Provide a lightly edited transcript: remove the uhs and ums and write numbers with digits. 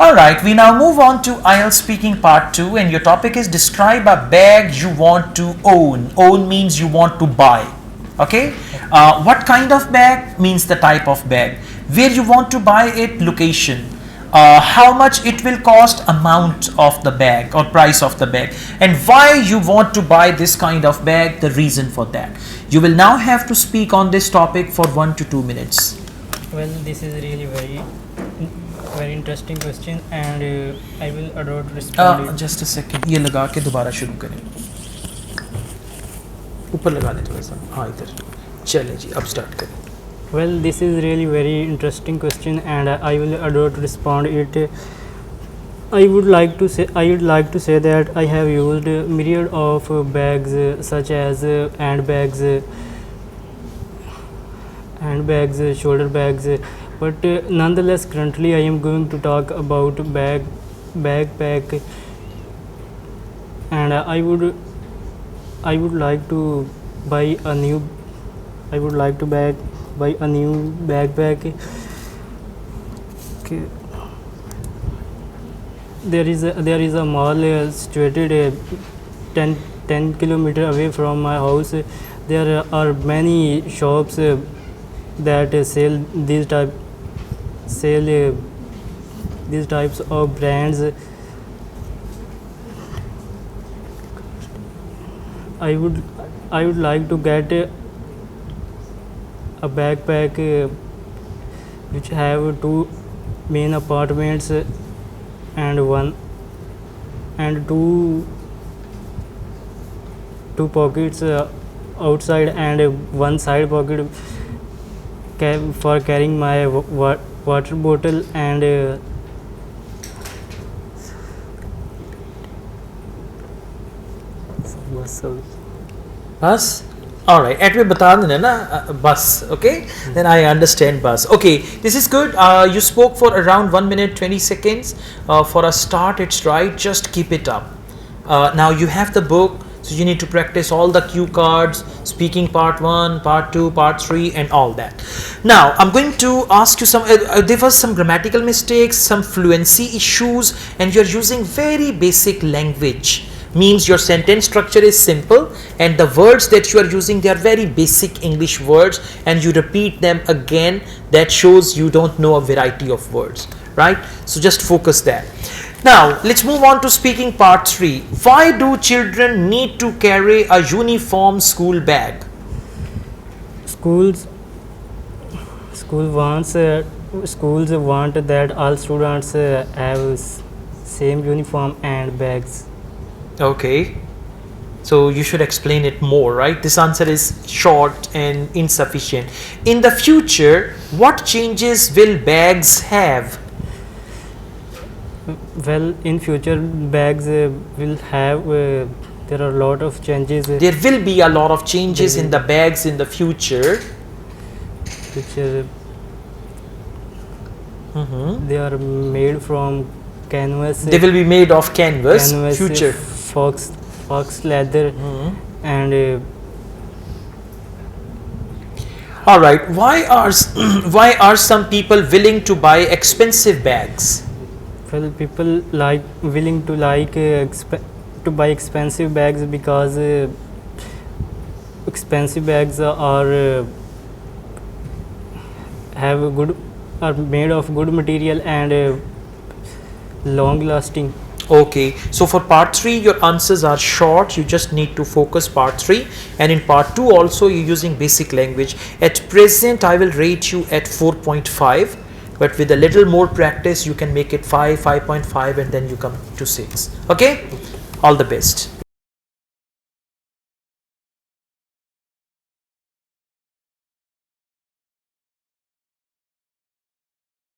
Alright, we now move on to IELTS speaking part 2, and your topic is describe a bag you want to own. Own means you want to buy. Okay? What kind of bag means the type of bag. Where you want to buy it, location. How much it will cost, amount of the bag or price of the bag. And why you want to buy this kind of bag, the reason for that. You will now have to speak on this topic for 1 to 2 minutes. Well, this is really very interesting question, and I will adore to respond it. Just a second, ये लगा के दोबारा शुरू करें. ऊपर लगा दें थोड़ा सा. हाँ इधर. चलें जी, अब स्टार्ट करें. Well, this is really very interesting question, and I will adore to respond it. I would like to say that I have used myriad of bags such as handbags, shoulder bags, but nonetheless currently I am going to talk about backpack, and I would like to buy a new backpack. Okay. There is a mall situated 10 kilometer away from my house. There are many shops that sell these types of brands. I would like to get a backpack which have two main apartments and two pockets outside, and one side pocket for carrying my water bottle, and Bus? Alright, at me bata dena na bus, okay? Then I understand bus. Okay, this is good. You spoke for around 1 minute 20 seconds. For a start, it's right. Just keep it up. Now you have the book, so you need to practice all the cue cards, speaking part 1, part 2, part 3, and all that. Now I'm going to ask you some, there was some grammatical mistakes, some fluency issues, and you're using very basic language. Means your sentence structure is simple, and the words that you are using, they are very basic English words, and you repeat them again. That shows you don't know a variety of words, right? So just focus there. Now let's move on to speaking part 3. Why do children need to carry a uniform school bag? Schools want that all students have same uniform and bags. Okay, so you should explain it more, right? This answer is short and insufficient. In the future, what changes will bags have? Well, in future bags will have there are a lot of changes. There will be a lot of changes in the bags in the future. Which they are made from canvas. They will be made of canvas. Future. Fox leather, and all right. Why are some people willing to buy expensive bags? well, people willing to buy expensive bags because expensive bags are made of good material and long lasting. Okay, so for part 3 your answers are short. You just need to focus part 3, and in part 2 also you're using basic language. At present I will rate you at 4.5, but with a little more practice you can make it 5, 5.5, and then you come to 6. Okay, all the best.